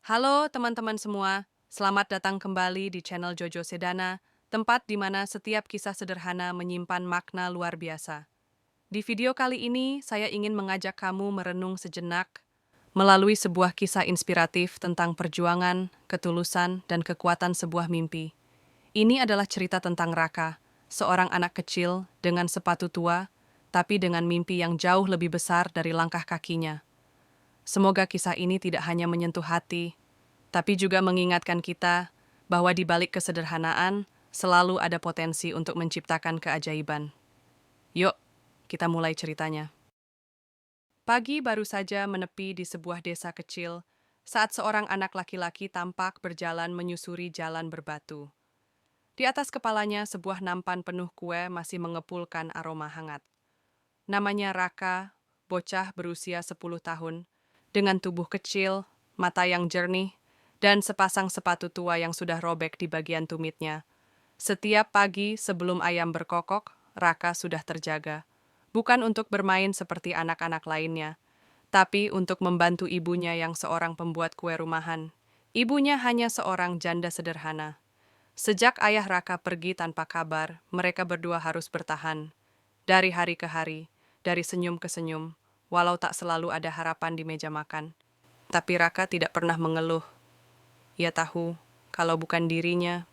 Halo teman-teman semua, selamat datang kembali di channel Jojo Sedana, tempat di mana setiap kisah sederhana menyimpan makna luar biasa. Di video kali ini, saya ingin mengajak kamu merenung sejenak melalui sebuah kisah inspiratif tentang perjuangan, ketulusan, dan kekuatan sebuah mimpi. Ini adalah cerita tentang Raka, seorang anak kecil dengan sepatu tua, tapi dengan mimpi yang jauh lebih besar dari langkah kakinya. Semoga kisah ini tidak hanya menyentuh hati, tapi juga mengingatkan kita bahwa di balik kesederhanaan selalu ada potensi untuk menciptakan keajaiban. Yuk, kita mulai ceritanya. Pagi baru saja menepi di sebuah desa kecil saat seorang anak laki-laki tampak berjalan menyusuri jalan berbatu. Di atas kepalanya sebuah nampan penuh kue masih mengepulkan aroma hangat. Namanya Raka, bocah berusia 10 tahun, dengan tubuh kecil, mata yang jernih, dan sepasang sepatu tua yang sudah robek di bagian tumitnya. Setiap pagi sebelum ayam berkokok, Raka sudah terjaga. Bukan untuk bermain seperti anak-anak lainnya, tapi untuk membantu ibunya yang seorang pembuat kue rumahan. Ibunya hanya seorang janda sederhana. Sejak ayah Raka pergi tanpa kabar, mereka berdua harus bertahan. Dari hari ke hari, dari senyum ke senyum, walau tak selalu ada harapan di meja makan. Tapi Raka tidak pernah mengeluh. Ia tahu, kalau bukan dirinya,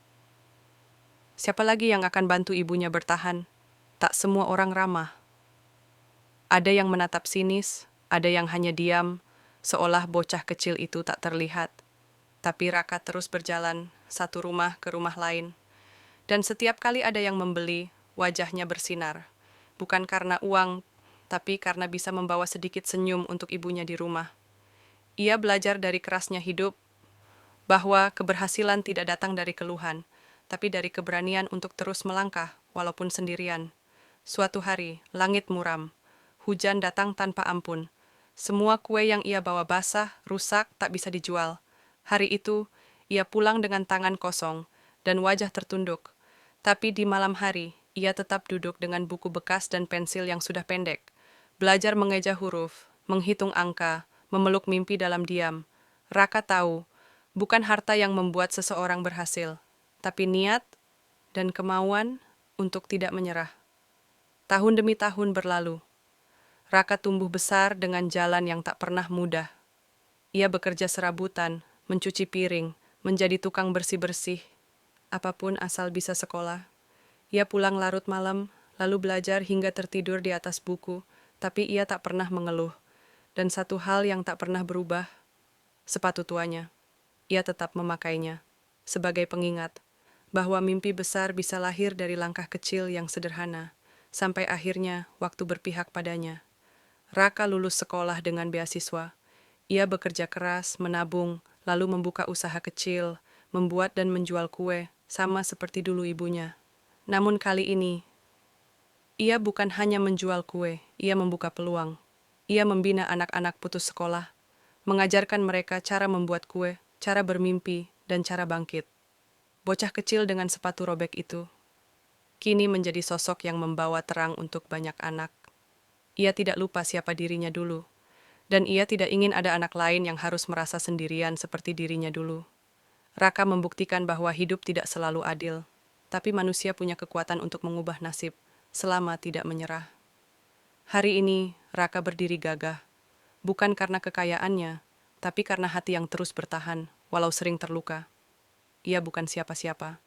siapa lagi yang akan bantu ibunya bertahan? Tak semua orang ramah. Ada yang menatap sinis, ada yang hanya diam, seolah bocah kecil itu tak terlihat. Tapi Raka terus berjalan, satu rumah ke rumah lain. Dan setiap kali ada yang membeli, wajahnya bersinar. Bukan karena uang, tapi karena bisa membawa sedikit senyum untuk ibunya di rumah. Ia belajar dari kerasnya hidup, bahwa keberhasilan tidak datang dari keluhan, tapi dari keberanian untuk terus melangkah, walaupun sendirian. Suatu hari, langit muram. Hujan datang tanpa ampun. Semua kue yang ia bawa basah, rusak, tak bisa dijual. Hari itu, ia pulang dengan tangan kosong dan wajah tertunduk. Tapi di malam hari, ia tetap duduk dengan buku bekas dan pensil yang sudah pendek. Belajar mengeja huruf, menghitung angka, memeluk mimpi dalam diam. Raka tahu, bukan harta yang membuat seseorang berhasil, tapi niat dan kemauan untuk tidak menyerah. Tahun demi tahun berlalu. Raka tumbuh besar dengan jalan yang tak pernah mudah. Ia bekerja serabutan, mencuci piring, menjadi tukang bersih-bersih. Apapun asal bisa sekolah. Ia pulang larut malam, lalu belajar hingga tertidur di atas buku, tapi ia tak pernah mengeluh. Dan satu hal yang tak pernah berubah, sepatu tuanya. Ia tetap memakainya, sebagai pengingat, bahwa mimpi besar bisa lahir dari langkah kecil yang sederhana, sampai akhirnya waktu berpihak padanya. Raka lulus sekolah dengan beasiswa. Ia bekerja keras, menabung, lalu membuka usaha kecil, membuat dan menjual kue, sama seperti dulu ibunya. Namun kali ini, ia bukan hanya menjual kue, ia membuka peluang. Ia membina anak-anak putus sekolah, mengajarkan mereka cara membuat kue, cara bermimpi, dan cara bangkit. Bocah kecil dengan sepatu robek itu, kini menjadi sosok yang membawa terang untuk banyak anak. Ia tidak lupa siapa dirinya dulu, dan ia tidak ingin ada anak lain yang harus merasa sendirian seperti dirinya dulu. Raka membuktikan bahwa hidup tidak selalu adil, tapi manusia punya kekuatan untuk mengubah nasib, selama tidak menyerah. Hari ini, Raka berdiri gagah, bukan karena kekayaannya, tapi karena hati yang terus bertahan, walau sering terluka. Ia bukan siapa-siapa,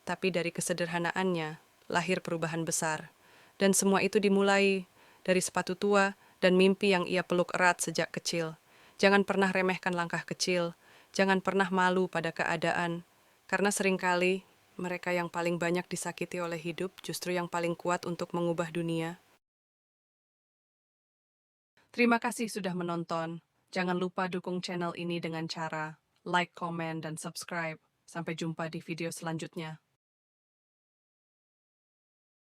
tapi dari kesederhanaannya, lahir perubahan besar. Dan semua itu dimulai dari sepatu tua dan mimpi yang ia peluk erat sejak kecil. Jangan pernah remehkan langkah kecil, jangan pernah malu pada keadaan, karena seringkali mereka yang paling banyak disakiti oleh hidup justru yang paling kuat untuk mengubah dunia. Terima kasih sudah menonton. Jangan lupa dukung channel ini dengan cara like, komen, dan subscribe. Sampai jumpa di video selanjutnya.